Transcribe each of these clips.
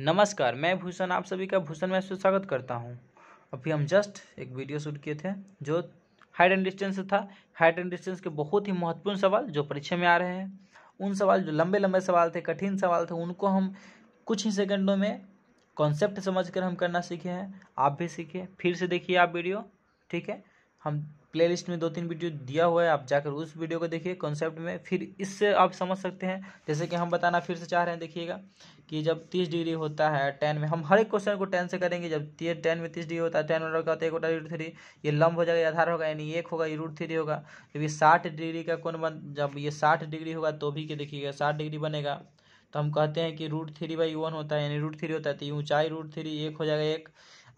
नमस्कार, मैं भूषण आप सभी का भूषण में स्वागत करता हूं। अभी हम जस्ट एक वीडियो शूट किए थे जो हाइट एंड डिस्टेंस से था। हाइट एंड डिस्टेंस के बहुत ही महत्वपूर्ण सवाल जो परीक्षा में आ रहे हैं, उन सवाल जो लंबे लंबे सवाल थे, कठिन सवाल थे, उनको हम कुछ ही सेकंडों में कॉन्सेप्ट समझकर हम करना सीखे हैं। आप भी सीखिए, फिर से देखिए आप वीडियो, ठीक है। हम प्लेलिस्ट में 2-3 वीडियो दिया हुआ है, आप जाकर उस वीडियो को देखिए कॉन्सेप्ट में, फिर इससे आप समझ सकते हैं। जैसे कि हम बताना फिर से चाह रहे हैं, देखिएगा कि जब 30 डिग्री होता है tan में, हम हर एक क्वेश्चन को tan से करेंगे। जब tan में 30 डिग्री होता है, tan में होता है 1/√3, ये लंब हो जाएगा, आधार होगा, यानी 1 होगा, ये √3 होगा। जब ये 60 डिग्री का कोण जब ये 60 डिग्री होगा तो भी के देखिएगा 60 डिग्री बनेगा, तो हम कहते हैं कि √3/1 होता है, यानी √3 होता है, तो ये ऊंचाई √3 1 हो जाएगा 1।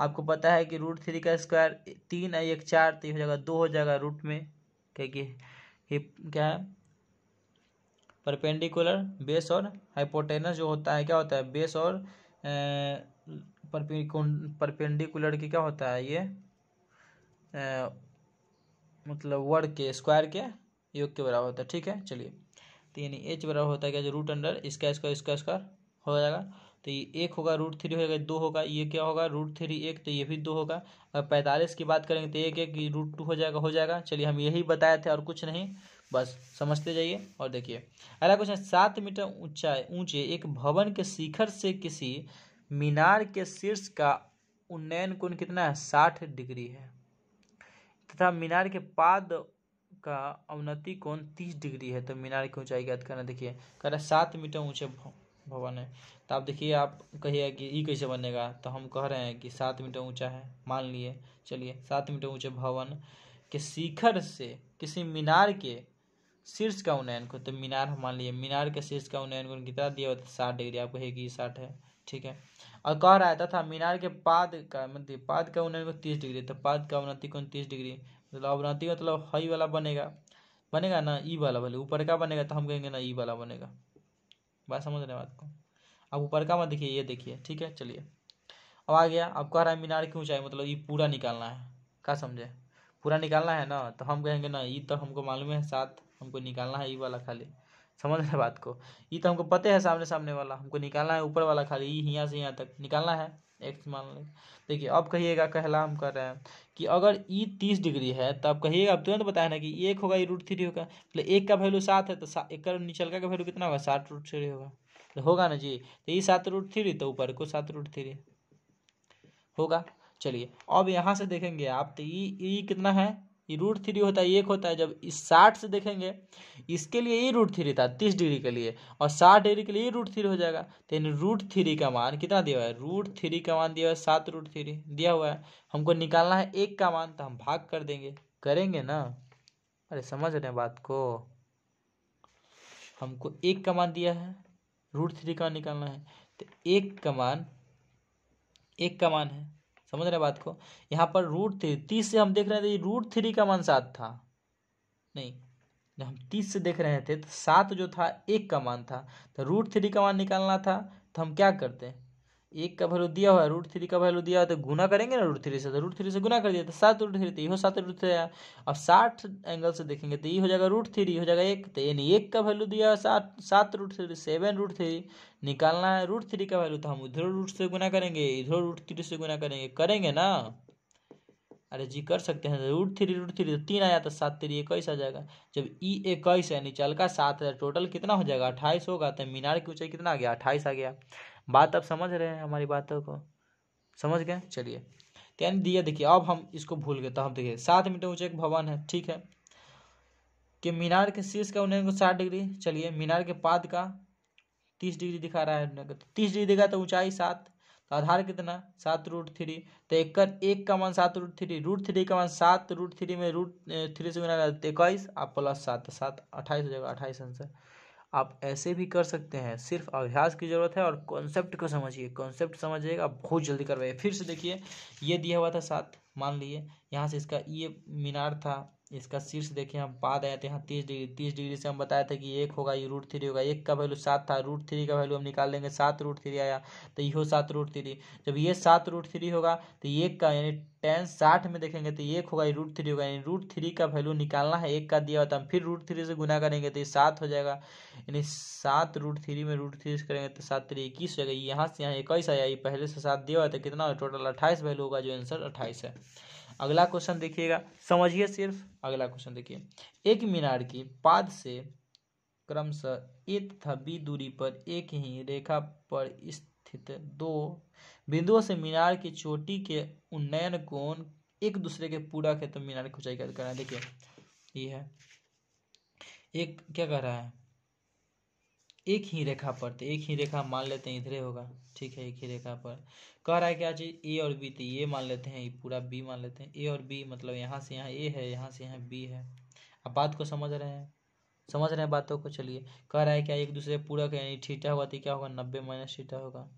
आपको पता है कि √3 का स्क्वायर 3 1 4, तो ये हो जाएगा 2 हो जाएगा रूट में, क्योंकि ये क्या है, परपेंडिकुलर बेस और हाइपोटेनस जो होता है, क्या होता है, बेस और परपेंडिकुलर की क्या होता है, ये मतलब वर्ग के स्क्वायर के योग के बराबर होता है, ठीक है। चलिए, तो यानी h बराबर होता है क्या, जो रूट अंडर इसका स्क्वायर हो जाएगा, तो ये 1 होगा, √3 हो जाएगा, 2 होगा, ये क्या होगा, √3 1, तो ये भी 2 होगा। अगर 45 की बात करेंगे तो 1 1 √2 हो जाएगा। चलिए, हम यही बताए थे और कुछ नहीं, बस समझते जाइए और देखिए। अगला क्वेश्चन, 7 मीटर ऊंचे एक भवन के शिखर से किसी मीनार के शीर्ष का उन्नयन कोण कितना है, 60 डिग्री है, तथा मीनार के पाद का अवनति कोण 30 डिग्री है। तो मीनार की ऊंचाई ज्ञात करना। देखिए, कह रहा है 7 मीटर ऊंचे भवन है, तो आप देखिए, आप कहिएगा कि ये कैसे बनेगा, तो हम कह रहे हैं कि 7 मीटर ऊंचा है, मान लिए। चलिए, 7 मीटर ऊंचे भवन के शिखर से किसी मीनार के शीर्ष का उन्नयन को, तो मीनार हम मान लिए, मीनार के शीर्ष का उन्नयन कोण कितना दिया हुआ था, 60 डिग्री। आप कहेगी 60 है, ठीक है। और कह रहा है तथा मीनार के पाद का मतलब पाद का उन्नयन को 30 डिग्री, तो पाद का अवनति कोण 30 डिग्री, मतलब अवनति मतलब हाई वाला बनेगा ना, ई वाला, भले ऊपर का बनेगा तो हम कहेंगे ना ई वाला बनेगा। बात समझ रहे हैं बात को। अब ऊपर का मत देखिए, ये देखिए, ठीक है। चलिए, अब आ गया, अब कह रहा है मीनार की ऊंचाई, मतलब ये पूरा निकालना है, क्या समझे, पूरा निकालना है ना, तो हम कहेंगे ना ई तो हमको मालूम है 7, हमको निकालना है ई वाला खाली। समझ रहे बात को, ई तो हमको पता है सामने वाला, हमको निकालना है ऊपर वाला खाली, ई यहाँ से यहाँ तक निकालना है, एक्स मान लें। देखिए, अब कहिएगा, कहला हम कर रहे हैं कि अगर ई 30 डिग्री है, तो आप कहिएगा, अब तुरंत बताया ना कि 1 होगा, ये √3 होगा, मतलब 1 का वैल्यू 7 है, तो एक का निचलका का वैल्यू कितना होगा, 7 √3 होगा, तो होगा ना जी। तो ये 7 √3, तो ऊपर को 7 √3 होगा। चलिए, अब यहाँ से देखेंगे आप, तो ई कितना है, ये √3 होता है, 1 होता है। जब इस 60 से देखेंगे, इसके लिए ये √3 था 30 डिग्री के लिए, और 60 डिग्री के लिए ये √3 हो जाएगा। तो यानी √3 का मान कितना दिया हुआ है, √3 का मान दिया हुआ है 7 √3 दिया हुआ है। हमको निकालना है 1 का मान, तो हम भाग कर देंगे, करेंगे ना। अरे समझ रहे हैं बात को, हमको 1 का मान दिया है, √3 का निकालना है, तो 1 का मान है, समझ रहे बात को। यहाँ पर √30 से हम देख रहे थे √3 का मान 7 था, नहीं, जब हम 30 से देख रहे थे तो 7 जो था 1 का मान था, तो √3 का मान निकालना था, तो हम क्या करते हैं, 1 का वैल्यू दिया हुआ है, √3 का वैल्यू दिया हुआ है, तो गुना करेंगे ना √3 से, तो √3 से गुना कर दिया, तो 7 √3, तो ये 7 √3 आया। अब 60 एंगल से देखेंगे तो ये हो जाएगा √3 हो जाएगा 1, तो यानी 1 का वैल्यू दिया है 7 √3, 7 √3 निकालना है √3 का वैल्यू, तो हम उधर रूट से गुना करेंगे, इधर √3 से गुना करेंगे ना। अरे जी कर सकते हैं, √3 तो 3 आया, तो 7 3 21 आ जाएगा। जब ई 21 है, निचल का 7 है, टोटल कितना हो जाएगा, 28 होगा। तो मीनार की ऊंचाई कितना आ गया, 28 आ गया। बात अब समझ रहे हैं, हमारी बातों को समझ गए। चलिए, यानी दिया, देखिए, अब हम इसको भूल गए, तो हम देखिए 7 मीटर ऊंचा एक भवन है, ठीक है, कि मीनार के शीर्ष का उन्नयन को 60 डिग्री। चलिए, मीनार के पाद का 30 डिग्री दिखा रहा है, 30 डिग्री दिखा, तो ऊंचाई 7, तो आधार कितना, 7 √3, तो एक का मान 7 √3 का मान 7 √3 में √3 से गुना करते 21, आप प्लस 7, 7 28 हो जाएगा, 28 आंसर। आप ऐसे भी कर सकते हैं, सिर्फ अभ्यास की जरूरत है और कॉन्सेप्ट को समझिए, कॉन्सेप्ट समझिएगा बहुत जल्दी करवाइए। फिर से देखिए, ये दिया हुआ था 7, मान लिए, यहाँ से इसका ये मीनार था, इसका शीर्ष देखिए हम पा रहे थे यहाँ 30 डिग्री, 30 डिग्री से हम बताया था कि 1 होगा, ये √3 होगा। 1 का वैल्यू 7 था, √3 का वैल्यू हम निकाल लेंगे, 7 √3 आया, तो ये 7 √3। जब ये 7 √3 होगा तो ये का यानी tan 60 में देखेंगे तो 1 होगा, ये √3 होगा, यानी √3 का वैल्यू निकालना है। 1 का दिया होता है, हम फिर √3 से गुना करेंगे तो ये 7 हो जाएगा, यानी 7 √3 में √3 से करेंगे तो 7 3 21 हो जाएगा। यहाँ से यहाँ 21 आया, ये पहले से 7 दिया हुआ था, कितना टोटल 28 वैल्यू होगा, जो आंसर 28 है। अगला क्वेश्चन देखिएगा, समझिए सिर्फ। अगला क्वेश्चन देखिए, एक मीनार की पाद से क्रमशः A तथा B दूरी पर एक ही रेखा पर स्थित दो बिंदुओं से मीनार की चोटी के उन्नयन कोण एक दूसरे के पूरक है, तो मीनार की ऊंचाई ज्ञात करना है। देखिए ये है एक, क्या कह रहा है, एक ही रेखा पर, तो एक ही रेखा मान लेते हैं इधरे होगा, ठीक है। एक ही रेखा पर कह रहा है क्या चीज, ए और बी, तो ये मान लेते हैं, ये पूरा बी मान लेते हैं। ए और बी मतलब यहाँ से यहाँ ए है, यहाँ से यहाँ बी है। अब बात को समझ रहे हैं, समझ रहे हैं बातों को। चलिए, कह रहा है क्या, एक दूसरे पूरक है, यानी थीटा होगा तो क्या होगा, 90 - थीटा होगा।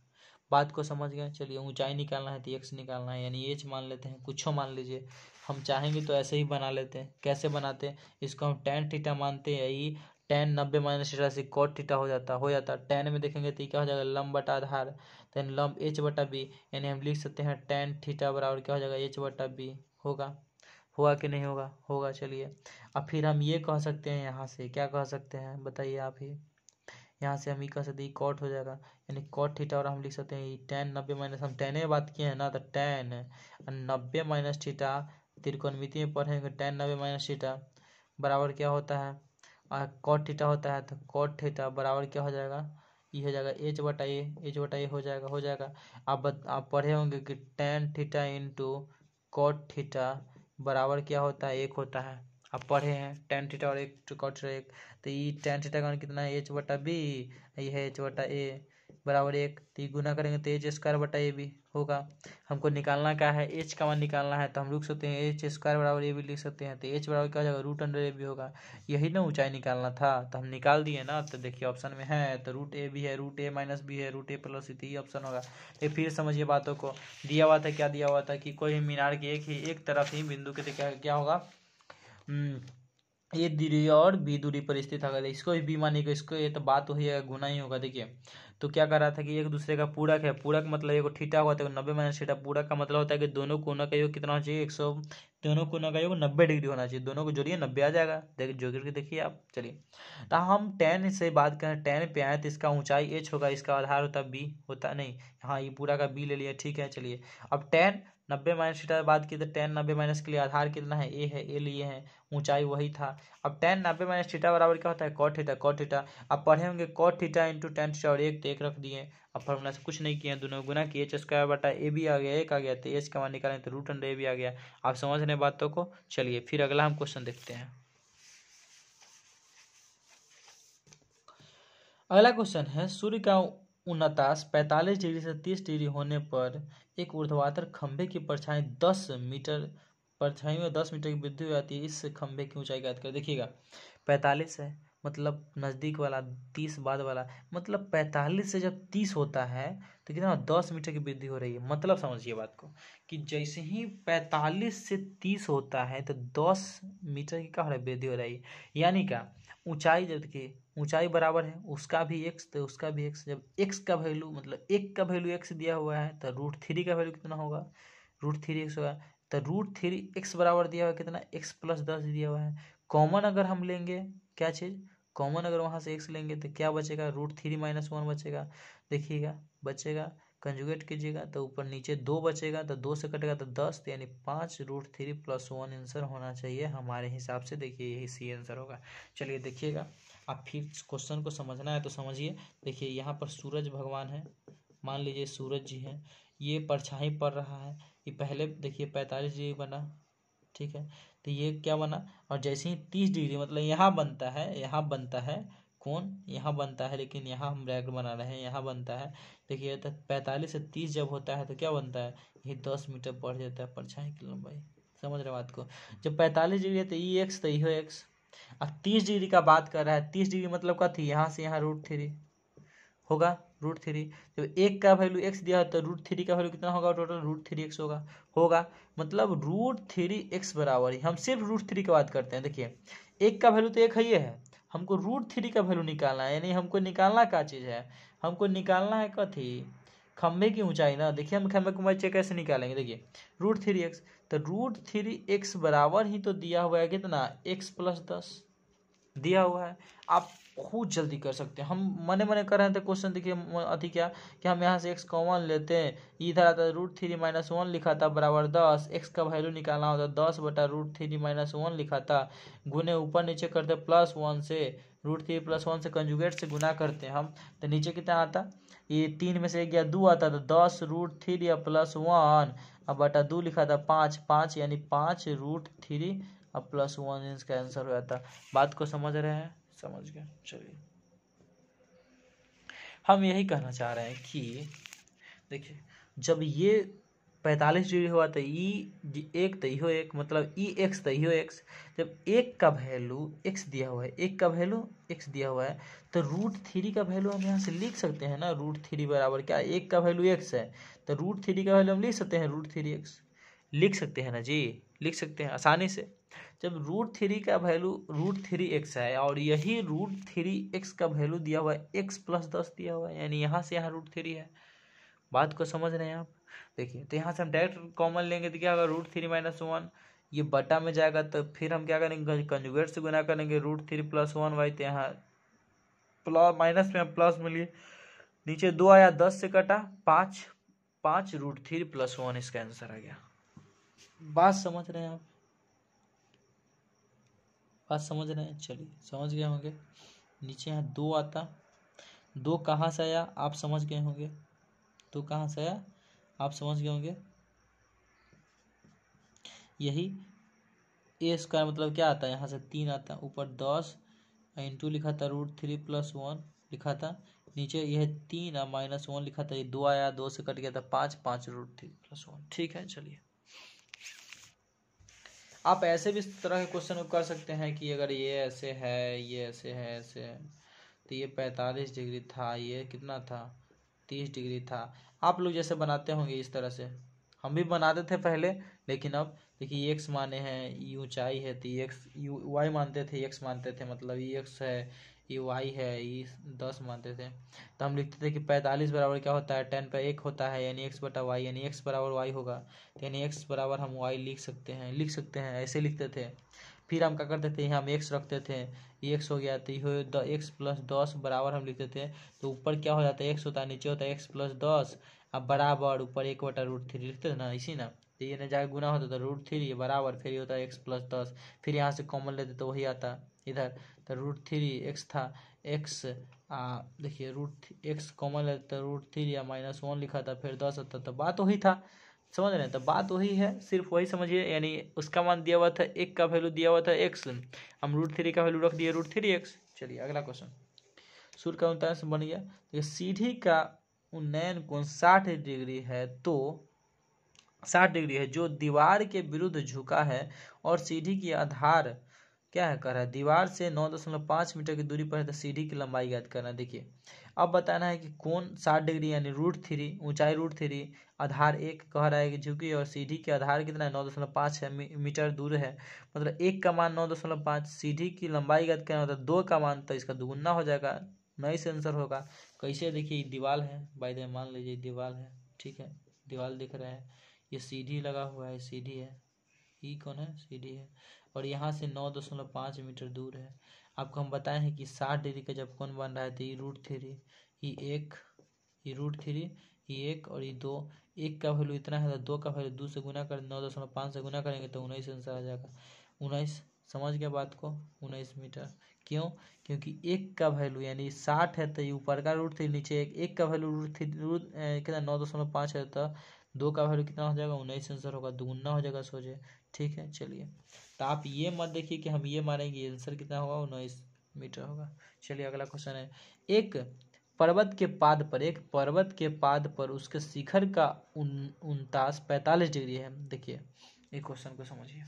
बात को समझ गए। चलिए, ऊंचाई निकालना है तो एक्स निकालना है, यानी एच मान लेते हैं, कुछ मान लीजिए। हम चाहेंगे तो ऐसे ही बना लेते हैं। कैसे बनाते हैं, इसको हम tan थीटा मानते हैं, यही tan 90 - थीटा से cot थीटा हो जाता tan में देखेंगे तो क्या हो जाएगा, लंब बटा आधार, तो लंब h बटा बी, यानी हम लिख सकते हैं tan थीटा बराबर क्या हो जाएगा, h बटा बी होगा। होगा कि नहीं होगा, होगा। चलिए, अब फिर हम ये कह सकते हैं, यहाँ से क्या कह सकते हैं बताइए आप ही। यहाँ से हम ये कह सकते हैं कॉट हो जाएगा, यानी कॉट थीटा, और हम लिख सकते हैं tan 90 - हम tan में बात किए हैं ना, तो tan 90 - थीटा, त्रिकोणमिति में पढ़ेंगे tan 90 - थीटा बराबर क्या होता है, कॉट थीटा होता है, तो कॉट थीटा बराबर क्या हो जाएगा, ये हो जाएगा h बटा ए, h बटा ए हो जाएगा। आप पढ़े होंगे कि tan theta into cot theta बराबर क्या होता है, 1 होता है। आप पढ़े हैं tan थीटा और 1 कॉट थीटा 1, तो ये tan थीटा का मान कितना है, h बटा बी, ये है h बटा ए बराबर 1, तो ये गुना करेंगे तो h स्क्वायर बटा ए भी होगा। हमको निकालना क्या है, h का मान निकालना है, तो हम लिख सकते हैं h स्क्वायर बराबर ए भी लिख सकते हैं, तो h बराबर क्या हो जाएगा, √अंडर ए भी होगा। यही ना ऊंचाई निकालना था, तो हम निकाल दिए ना। तो देखिए ऑप्शन में है, तो √a भी है, √a - b है, √a + c, यही ऑप्शन होगा। तो फिर समझिए बातों को। दिया हुआ था, क्या दिया हुआ था कि कोई मीनार की एक तरफ ही बिंदु के क्या होगा, ए दूरी और बी दूरी पर स्थित अगर इसको भी बी मानेगा, इसको ये तो बात वही है, गुना ही होगा। देखिए, तो क्या कर रहा था कि एक दूसरे का पूरक है, पूरक मतलब एक थीटा हुआ था 90 - थीटा, पूरक का मतलब होता है कि दोनों कोनों का योग कितना होना चाहिए, 100, दोनों कोनों का योग 90 डिग्री होना चाहिए। दोनों को जोड़िए 90 आ जाएगा, देखिए जोड़ के देखिए आप। चलिए, तो हम tan से बात करें, tan पे आए तो इसका ऊंचाई h होगा, इसका आधार होता b होता नहीं, हाँ ये पूरा का b ले लिया, ठीक है। चलिए, अब tan 90 - थीटा बात की, तो tan 90 - के लिए आधार कितना है, a है, a लिए हैं, ऊंचाई वही था। अब tan 90 - थीटा बराबर क्या होता है, cot थीटा, cot थीटा। अब पढ़े होंगे cot theta into tan theta, और एक तो एक रख दिए। अब फॉर्मूला से कुछ नहीं किया, दोनों गुना किए, h स्क्वायर बटा ए भी आ गया, एक आ गया, तो h का मान निकालें तो √अंडर ए भी आ गया। आप समझ रहे बातों को। चलिए, फिर अगला हम क्वेश्चन देखते हैं। अगला क्वेश्चन है, सूर्य का उन्नतास 45 डिग्री से 30 डिग्री होने पर एक ऊर्ध्वाधर खंभे की परछाई 10 मीटर, परछाई में 10 मीटर की वृद्धि हो जाती है, इस खंभे की ऊंचाई ज्ञात कर। देखिएगा, 45 है मतलब नज़दीक वाला, 30 बाद वाला, मतलब 45 से जब 30 होता है तो कितना 10 मीटर की वृद्धि हो रही है। मतलब समझिए बात को कि जैसे ही 45 से 30 होता है तो 10 मीटर की क्या हो रहा है, वृद्धि हो रही है। यानी क्या, ऊंचाई जब देखिए, ऊंचाई बराबर है उसका भी एक्स तो उसका भी एक्स, जब एक्स का वैल्यू मतलब एक का वैल्यू एक्स दिया हुआ है तो √3 का वैल्यू कितना होगा, √3 एक्स होगा। तो √3 एक्स बराबर दिया हुआ है कितना, x + 10 दिया हुआ है। कॉमन अगर हम लेंगे क्या चीज़, कॉमन अगर वहाँ से x लेंगे तो क्या बचेगा, √3 - 1 बचेगा। देखिएगा बचेगा, कंजुगेट कीजिएगा तो ऊपर नीचे 2 बचेगा, तो 2 से कटेगा तो 10, यानी 5 √3 + 1 आंसर होना चाहिए हमारे हिसाब से। देखिए यही सी आंसर होगा। चलिए देखिएगा, आप फिर क्वेश्चन को समझना है तो समझिए। देखिए यहाँ पर सूरज भगवान है, मान लीजिए सूरज जी हैं, ये परछाई पड़ रहा है, ये पहले देखिए 45 डिग्री बना, ठीक है। तो ये क्या बना, और जैसे ही 30 डिग्री मतलब यहाँ बनता है, यहाँ बनता है कौन, यहाँ बनता है, लेकिन यहाँ हम ब्रैकेट बना रहे हैं, यहाँ बनता है। देखिए, तो 45 से 30 जब होता है तो क्या बनता है, ये 10 मीटर बढ़ जाता है परछाई की लंबाई। समझ रहे बात को। जब 45 डिग्री है तो ई एक्स, तो ये एक्स। अब 30 डिग्री का बात कर रहा है, 30 डिग्री मतलब क्या थी, यहाँ से यहाँ √3 होगा, √3। जब एक का वैल्यू x दिया है तो √3 का वैल्यू कितना होगा टोटल √3x होगा मतलब √3x बराबर ही, हम सिर्फ √3 की बात करते हैं। देखिए एक का वैल्यू तो एक ही है, हमको √3 का वैल्यू निकालना है, यानी हमको निकालना क्या चीज़ है, हमको निकालना है कथी, खंभे की ऊंचाई ना। देखिए हम खंभे की ऊंचाई कैसे निकालेंगे, देखिए √3x, तो √3x बराबर ही तो दिया हुआ है कितना x+10 दिया हुआ है। आप बहुत जल्दी कर सकते हैं, हम मने मने कर रहे थे क्वेश्चन। देखिए अति क्या कि हम यहाँ से x कॉमन लेते हैं, इधर आता है √3 - 1 लिखा था बराबर 10, x का वैल्यू निकालना होता 10/√3 - 1 लिखा था, गुने ऊपर नीचे करते +1 से, √3 + 1 से कंजुगेट से गुना करते हैं हम, तो नीचे कितना आता, ये 3 में से 1 गया 2 आता, तो 10√3 +1 अब बटा 2 लिखा था 5 यानी 5√3 अब +1 इसका आंसर हो जाता। बात को समझ रहे हैं, समझ गए। चलिए हम यही कहना चाह रहे हैं कि देखिए जब ये 45 डिग्री हुआ तो एक तो इहो एक, मतलब x तो इहो x, जब एक का वैल्यू x दिया हुआ है, एक का वैल्यू x दिया हुआ है, तो √3 का वैल्यू हम यहाँ से लिख सकते हैं ना, √3 बराबर क्या, एक का वैल्यू x है तो √3 का वैल्यू हम लिख सकते हैं √3x, लिख सकते हैं ना जी, लिख सकते हैं आसानी से। जब √3 का वैल्यू √3x है और यही √3x का वैल्यू दिया हुआ है x+10 दिया हुआ है, यानी यहाँ से यहाँ √3 है। बात को समझ रहे हैं आप। देखिए तो यहाँ से हम डायरेक्ट कॉमन लेंगे तो क्या होगा, √3 - 1 ये बटा में जाएगा, तो फिर हम क्या करेंगे कंजुगेट से गुना करेंगे, √3 + 1 भाई, तो यहाँ प्लस माइनस में प्लस मिलिए, नीचे 2 आया 10 से कटा 5 √3 + 1 इसका आंसर आ गया। बात समझ रहे हैं आप, बात समझ रहे हैं, चलिए समझ गए होंगे। नीचे यहाँ 2 आता, 2 कहाँ से आया आप समझ गए होंगे, 2 कहाँ से आया आप समझ गए होंगे, यही a² मतलब क्या आता है, यहाँ से 3 आता, ऊपर 10 इंटू लिखा था √3 + 1 लिखा था, नीचे यह 3 -1 लिखा था, ये 2 आया 2 से कट गया था 5 √3 + 1। ठीक है चलिए, आप ऐसे भी इस तरह के क्वेश्चन कर सकते हैं कि अगर ये ऐसे है, ये ऐसे है, ऐसे है, तो ये 45 डिग्री था, ये कितना था 30 डिग्री था। आप लोग जैसे बनाते होंगे इस तरह से, हम भी बनाते थे पहले, लेकिन अब देखिए x माने हैं, ये ऊंचाई है तो x y मानते थे, x मानते थे, मतलब ये x है, ये y है, ये 10 मानते थे, तो हम लिखते थे कि 45 बराबर क्या होता है 10 का 1 होता है, यानी x/y, यानी x बराबर y होगा, यानी x बराबर हम y लिख सकते हैं ऐसे लिखते थे। फिर हम क्या करते थे, यहाँ हम x रखते थे, ये x हो गया तो ये x+10 बराबर हम लिखते थे, तो ऊपर क्या हो जाता है x होता है, नीचे होता है x+10, अब बराबर ऊपर 1/√3 लिखते थे ना, इसी ना, तो ये न जाके गुना होता था √3 बराबर, फिर ये होता है x+10, फिर यहाँ से कॉमन लेते तो वही आता इधर, तो √3x था x, देखिए x कॉमन लेते तो √3 या -1 लिखा था, फिर 10 होता, तो बात वही था, समझ रहे हैं, तो बात वही है, सिर्फ वही समझिए, यानी उसका मान दिया हुआ था, एक का वैल्यू दिया हुआ था x, हम √3 का वैल्यू रख दिए √3x। चलिए अगला क्वेश्चन, सूर्य का उन्नयन बन गया, तो सीढ़ी का उन्नयन कोण 60 डिग्री है, तो 60 डिग्री है जो दीवार के विरुद्ध झुका है और सीढ़ी की आधार क्या है कर रहा है, दीवार से 9.5 मीटर की दूरी पर है, तो सीढ़ी की लंबाई ज्ञात करना। देखिए अब बताना है कि कोण 60 डिग्री यानी √3, ऊंचाई √3, आधार 1 कह रहा है कि झुकी, और सीढ़ी की आधार कितना है 9.5 मीटर दूर है, मतलब 1 का मान 9.5, सीढ़ी की लंबाई ज्ञात करना होता है 2 का मान, तो इसका दुगुना हो जाएगा, नहीं से आंसर होगा। कैसे, देखिए दीवार है, बाय द वे मान लीजिए दीवार है, ठीक है दीवार दिख रहा है, ये सीढ़ी लगा हुआ है, सीढ़ी है, ये कौन है सीढ़ी है, और यहाँ से 9.5 मीटर दूर है। आपको हम बताए हैं कि 60 डिग्री का जब कोण बन रहा है तो ये √3, ये एक, ये √3, ये 1 और ये 2, 1 का वैल्यू इतना है तो 2 का वैल्यू 2 से गुना कर 9.5 से गुना करेंगे तो 19 आंसर आ जाएगा, 19, समझ गया बात को, 19 मीटर। क्यों, क्योंकि 1 का वैल्यू यानी 60 है तो ये ऊपर का √3, नीचे 1 का वैल्यू कितना 9.5 है, तो 2 का वैल्यू कितना हो जाएगा 19 आंसर होगा, दुगुना हो जाएगा सोचे। ठीक है चलिए, तो आप ये मत देखिए कि हम ये मानेंगे, आंसर कितना होगा 19 मीटर होगा। चलिए अगला क्वेश्चन है, एक पर्वत के पाद पर उसके शिखर का उनतास 45 डिग्री है। देखिए एक क्वेश्चन को समझिए,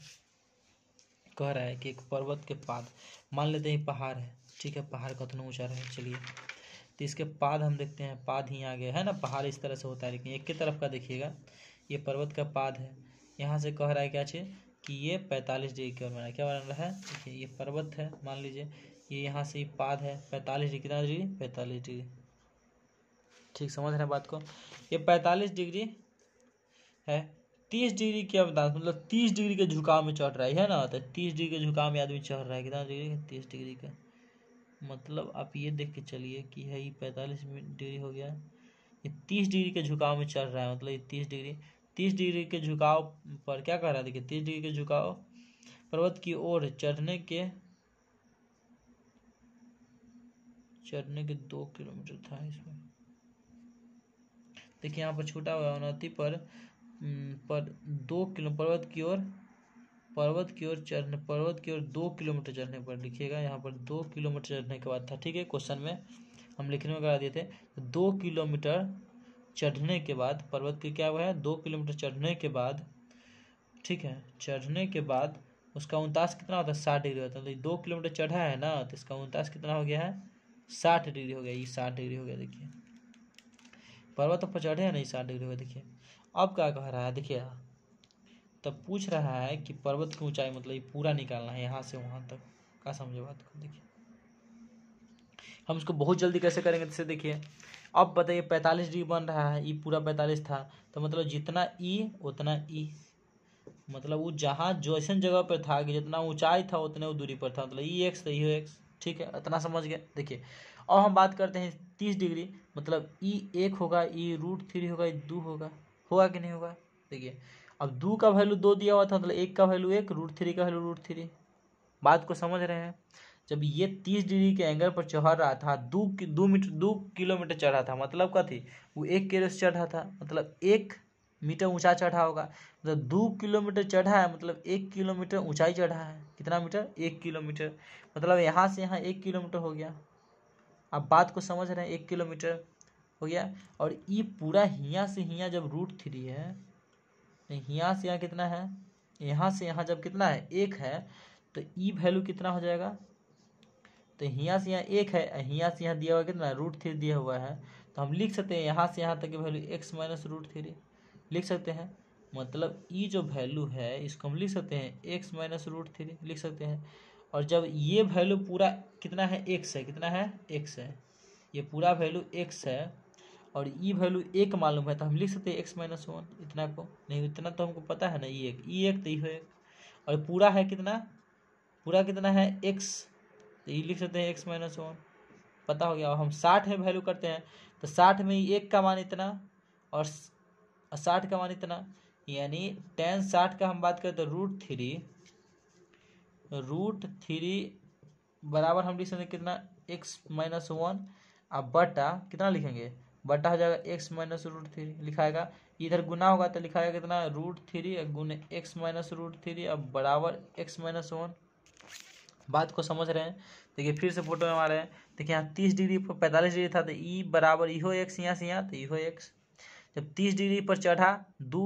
कह रहा है कि एक पर्वत के पाद, मान लेते हैं पहाड़ है, ठीक है पहाड़ का उतना ऊंचा है, चलिए तो इसके पाद हम देखते हैं, पाद ही आ गया है ना, पहाड़ इस तरह से होता है, लेकिन एक के तरफ का देखिएगा, ये पर्वत का पाद है। यहाँ से कह रहा है क्या चीज़ कि ये 45 डिग्री की ओर बना है। क्या बन रहा है, देखिए ये पर्वत है मान लीजिए, ये यहाँ से पाद है 45 डिग्री, कितना डिग्री 45 डिग्री। ठीक समझ रहे हैं बात को। ये 45 डिग्री है, 30 डिग्री की अवदान मतलब 30 डिग्री के झुकाव में चढ़ रहा है ना, तो 30 डिग्री के झुकाव में आदमी चढ़ रहा है, कितना डिग्री 30 डिग्री का। मतलब आप ये देख के चलिए कि है ये 45 डिग्री हो गया, ये 30 डिग्री के झुकाव में चल रहा है, मतलब ये 30 डिग्री के झुकाव पर क्या कर रहा है, देखिए 30 डिग्री के झुकाव पर्वत की ओर चढ़ने के 2 किलोमीटर था इसमें। देखिए यहाँ पर छूटा हुआ उन्नति पर 2 किलो पर्वत की ओर 2 किलोमीटर चढ़ने पर लिखिएगा, यहाँ पर 2 किलोमीटर चढ़ने के बाद था। ठीक है, क्वेश्चन में हम लिखने में करा दिए थे 2 किलोमीटर चढ़ने के बाद पर्वत की क्या हुआ है, 2 किलोमीटर चढ़ने के बाद, ठीक है, चढ़ने के बाद उसका 49 कितना होता है 60 डिग्री होता है। तो 2 किलोमीटर चढ़ा है ना, तो इसका 49 कितना हो गया है 60 डिग्री हो गया, ये 60 डिग्री हो गया। देखिए पर्वत पर चढ़े है नहीं 60 डिग्री हो गया। देखिए अब क्या कह रहा है, देखिए तब पूछ रहा है कि पर्वत की ऊंचाई मतलब ये पूरा निकालना है यहाँ से वहाँ तक का, समझे बात को। देखिए हम इसको बहुत जल्दी कैसे करेंगे, जैसे देखिए अब बताइए 45 डिग्री बन रहा है, ये पूरा 45 था, तो मतलब जितना ई उतना ई, मतलब वो जहाँ जैसे जगह पर था कि जितना ऊंचाई था उतने वो दूरी पर था, मतलब ई एक्स तो ई एक्स। ठीक है, इतना समझ गए। देखिए अब हम बात करते हैं 30 डिग्री, मतलब ई 1 होगा, ई √3 होगा, ई 2 होगा, होगा कि नहीं होगा। देखिए अब 2 का वैल्यू 2 दिया हुआ था, मतलब 1 का वैल्यू 1, √3 का वैल्यू √3। बात को समझ रहे हैं। जब ये 30 डिग्री के एंगल पर चढ़ रहा था, 2 किलोमीटर चढ़ा था, मतलब क्या थी वो 1 किलो से चढ़ा था, मतलब 1 मीटर ऊंचा चढ़ा होगा, मतलब 2 किलोमीटर चढ़ा है, मतलब 1 किलोमीटर ऊंचाई चढ़ा है। कितना मीटर 1 किलोमीटर, मतलब यहाँ से यहाँ 1 किलोमीटर हो गया। आप बात को समझ रहे हैं, 1 किलोमीटर हो गया। और ये पूरा हियाँ से हियाँ जब √3 है, यहाँ से यहाँ कितना है, यहाँ से यहाँ जब कितना है 1 है, तो ई वैल्यू कितना हो जाएगा, तो यहाँ से यहाँ 1 है, यहाँ से यहाँ दिया हुआ कितना √3 दिया हुआ है, तो हम लिख सकते हैं यहाँ से यहाँ तक की वैल्यू x माइनस √3 लिख सकते हैं। मतलब ई जो वैल्यू है इसको हम लिख सकते हैं x माइनस √3 लिख सकते हैं। और जब ये वैल्यू पूरा कितना है x है, कितना है x है, ये पूरा वैल्यू x है और ई वैल्यू 1 मालूम है, तो हम लिख सकते हैं x माइनस 1। इतना को नहीं, इतना तो हमको पता है ना, ई एक तो ई है, और पूरा है कितना, पूरा कितना है x, तो ये लिख सकते हैं x माइनस 1, पता हो गया। और हम 60 में वैल्यू करते हैं, तो 60 में 1 का मान इतना और 60 का मान इतना, यानी tan 60 का हम बात करें तो √3 बराबर हम लिख सकते हैं कितना x माइनस 1, अब बटा कितना लिखेंगे, बटा हो जाएगा x माइनस √3 लिखाएगा, इधर गुना होगा तो लिखाएगा कितना √3 गुने x माइनस √3 अब बराबर x माइनस 1। बात को समझ रहे हैं। देखिए फिर से फोटो में आ रहे हैं, देखिए यहाँ 30 डिग्री पर 45 डिग्री था, तो ई बराबर इहो x, यहाँ से यहाँ तो इहो x। जब 30 डिग्री पर चढ़ा 2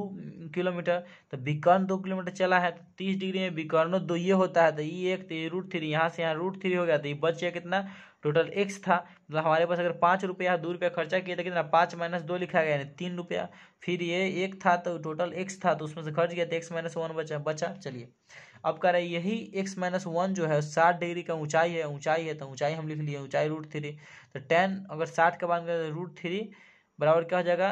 किलोमीटर, तो विकर्ण 2 किलोमीटर चला है, तो 30 डिग्री में विकर्ण 2 ये होता है, तो ई 1 तो ये √3, यहाँ से यहाँ √3 हो गया, तो ये बच गया कितना, टोटल x था, मतलब हमारे पास अगर 5 रुपया 2 रुपया खर्चा किया तो कितना 5 माइनस 2 लिखा गया, यानी 3 रुपया। फिर ये 1 था तो टोटल x था, तो उसमें से खर्च गया तो x माइनस 1 बचा। चलिए अब कह रहे यही x माइनस 1 जो है 60 डिग्री का ऊंचाई है, तो ऊंचाई हम लिख लिए, ऊंचाई √3, तो tan अगर 60 का मान करें √3 बराबर क्या हो जाएगा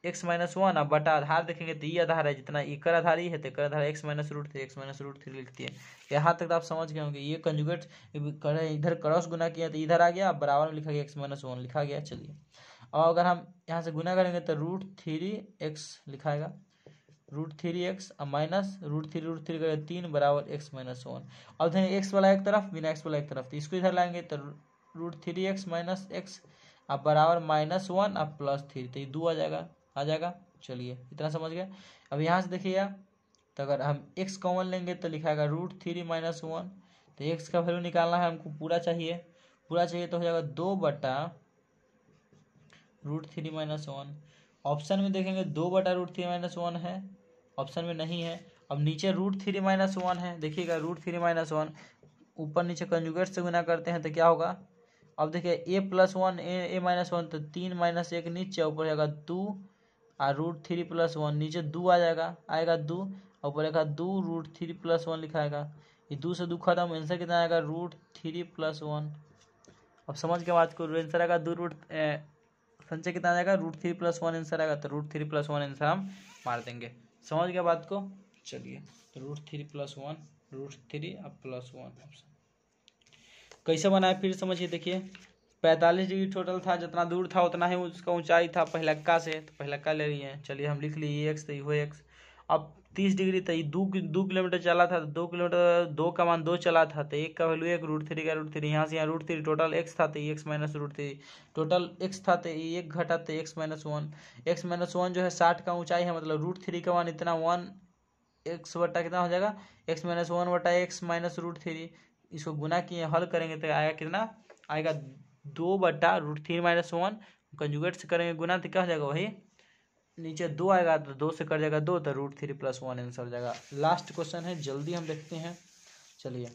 x माइनस 1, अब बटा आधार देखेंगे तो ये आधार है, जितना इकर आधार ही है तो इकर आधार x माइनस √3 लिखती है। यहाँ तक तो आप समझ गए होंगे। ये कंजुगेट करे, इधर क्रॉस गुना किया तो इधर आ गया, बराबर में लिखा गया x माइनस 1 लिखा गया। चलिए और अगर हम यहाँ से गुना करेंगे तो √3x लिखाएगा, √3x अब माइनस √3 करें 3 बराबर x माइनस 1। अब देखेंगे x वाला एक तरफ, बिना x वाला एक तरफ, तो इसको इधर लाएंगे तो √3x माइनस x अब बराबर -1 अब +3, तो ये 2 आ जाएगा। चलिए इतना समझ गए। अब यहाँ से देखिएगा, तो अगर हम x कॉमन लेंगे तो लिखाएगा √3 माइनस 1, तो x का वैल्यू निकालना है हमको, पूरा चाहिए तो हो जाएगा 2 बटा √3 माइनस 1। ऑप्शन में देखेंगे 2 बटा √3 माइनस 1 है, ऑप्शन में नहीं है। अब नीचे √3 माइनस 1 है, देखिएगा √3 माइनस 1 ऊपर नीचे कंजुगेट से गुना करते हैं तो क्या होगा, अब देखिए a+1 a-1 तो 3 - 1 नीचे, ऊपर जाएगा 2 और √3+1 नीचे 2 आ जाएगा, आएगा 2, ऊपर आएगा 2 √3+1 लिखाएगा। ये 2 से 2 खत्म, आंसर कितना आएगा √3+1। अब समझ के बात को, आंसर आएगा संचय कितना आ जाएगा √3+1 आंसर आएगा, तो √3+1 आंसर हम मार देंगे। समझ गया बात को। चलिए तो √3+1 √3+1 ऑप्शन कैसे बनाए फिर समझिए। देखिए 45 डिग्री टोटल था, जितना दूर था उतना ही उसका ऊंचाई था पहलक्का से, तो पहलक्का ले लिए। चलिए हम लिख लिए एक्स, तो ये एक्स। अब 30 डिग्री था, ये 2 किलोमीटर चला था, तो 2 किलोमीटर 2 का मान 2 चला था, तो 1 का वैल्यू 1 √3 का √3, यहाँ से यहाँ √3 टोटल एक्स था, तो ये x - √3 टोटल एक्स था, तो ये 1 घटा, तो x - 1 जो है 60 का ऊंचाई है, मतलब √3 का मान इतना 1 x बटा कितना हो जाएगा x - 1 बटा x - √3। इसको गुना किए हल करेंगे तो आएगा कितना, आएगा 2 बटा √3 - 1, कंजुगेट से करेंगे गुना तो क्या हो जाएगा, वही नीचे 2 आएगा, तो 2 से कट जाएगा 2, तो √3+1 आंसर हो जाएगा। लास्ट क्वेश्चन है, जल्दी हम देखते हैं। चलिए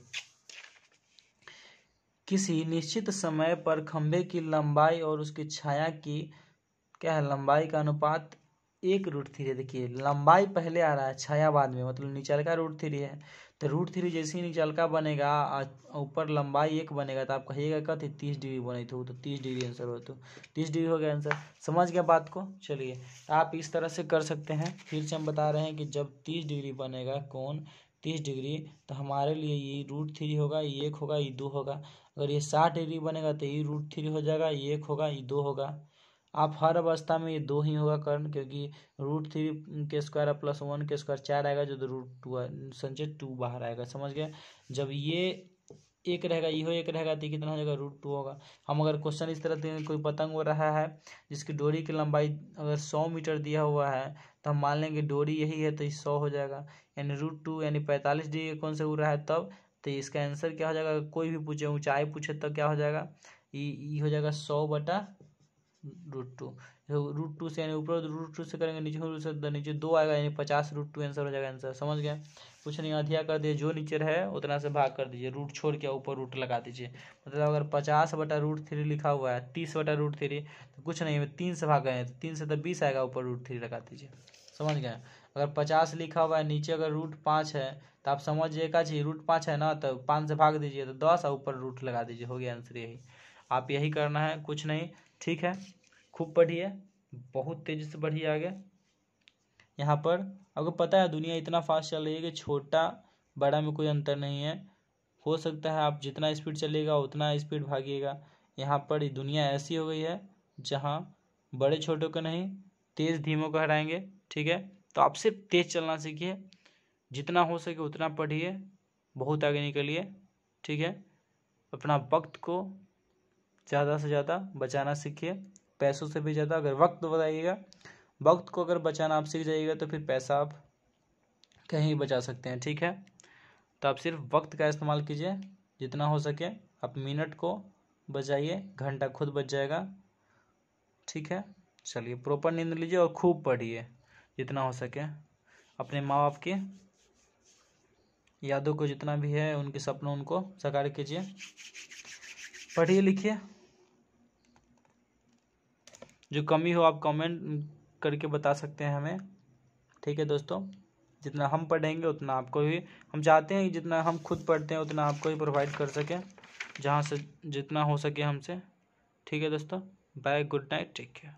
किसी निश्चित समय पर खंभे की लंबाई और उसकी छाया की क्या है, लंबाई का अनुपात 1 √3 है। देखिए लंबाई पहले आ रहा है, छाया बाद में, मतलब नीचल का √3 है, तो √3 जैसे ही नीचल का बनेगा ऊपर लंबाई 1 बनेगा, तो आप कहिएगा कथी 30 डिग्री बनी थी, तो 30 डिग्री आंसर हो, तो 30 डिग्री हो गया आंसर। समझ गया बात को। चलिए आप इस तरह से कर सकते हैं। फिर से हम बता रहे हैं कि जब 30 डिग्री बनेगा कोण 30 डिग्री, तो हमारे लिए ये √3 होगा, ये 1 होगा, ये 2 होगा। अगर ये 60 डिग्री बनेगा तो ये √3 हो जाएगा, ये 1 होगा, ये 2 होगा। आप हर अवस्था में ये 2 ही होगा कर्ण, क्योंकि √3 के स्क्वायर प्लस 1 के स्क्वायर 4 आएगा, जो √2 संचय 2 बाहर आएगा। समझ गए। जब ये 1 रहेगा, ये 1 रहेगा, तो कितना हो जाएगा √2 होगा। हम अगर क्वेश्चन इस तरह दें, कोई पतंग हो रहा है जिसकी डोरी की लंबाई अगर 100 मीटर दिया हुआ है, तो हम मान लेंगे डोरी यही है, तो 100 हो जाएगा, यानी √2 यानी 45 डिग्री कौन से उड़ रहा है तब, तो इसका आंसर क्या हो जाएगा, कोई भी पूछे ऊंचाई पूछे तब क्या हो जाएगा, ये हो जाएगा 100 बटा √2। √2 से यानी ऊपर √2 से करेंगे, नीचे 2 आएगा, यानी 50 √2 आंसर हो जाएगा। आंसर समझ गए। कुछ नहीं, अधिया कर दिए, जो नीचे रहे उतना से भाग कर दीजिए, रूट छोड़ के ऊपर रूट लगा दीजिए। मतलब अगर 50 बटा √3 लिखा हुआ है, 30 बटा √3, तो कुछ नहीं 3 से भाग गए, तो 3 से तो 20 आएगा, ऊपर √3 लगा दीजिए। समझ गए। अगर 50 लिखा हुआ है, नीचे अगर √5 है, तो आप समझिए का चाहिए √5 है ना, तो 5 से भाग दीजिए, तो 10 और ऊपर रूट लगा दीजिए, हो गया आंसर यही। आप यही करना है, कुछ नहीं। ठीक है, खूब पढ़िए, बहुत तेजी से बढ़िए आगे। यहाँ पर आपको पता है दुनिया इतना फास्ट चल रही है कि छोटा बड़ा में कोई अंतर नहीं है। हो सकता है आप जितना स्पीड चलिएगा उतना स्पीड भागिएगा। यहाँ पर दुनिया ऐसी हो गई है जहाँ बड़े छोटों को नहीं, तेज़ धीमों को हराएंगे। ठीक है, तो आप सिर्फ तेज़ चलना सीखिए, जितना हो सके उतना पढ़िए, बहुत आगे निकलिए। ठीक है, अपना वक्त को ज़्यादा से ज़्यादा बचाना सीखिए, पैसों से भी ज़्यादा। अगर वक्त बताइएगा, वक्त को अगर बचाना आप सीख जाइएगा, तो फिर पैसा आप कहीं बचा सकते हैं। ठीक है, तो आप सिर्फ वक्त का इस्तेमाल कीजिए जितना हो सके। आप मिनट को बचाइए, घंटा खुद बच जाएगा। ठीक है, चलिए प्रॉपर नींद लीजिए और खूब पढ़िए जितना हो सके। अपने माँ बाप की यादों को जितना भी है, उनके सपनों उनको साकार कीजिए, पढ़िए लिखिए। जो कमी हो आप कमेंट करके बता सकते हैं हमें। ठीक है दोस्तों, जितना हम पढ़ेंगे उतना आपको भी, हम चाहते हैं कि जितना हम खुद पढ़ते हैं उतना आपको ही प्रोवाइड कर सकें, जहाँ से जितना हो सके हमसे। ठीक है दोस्तों, bye, good night, take care.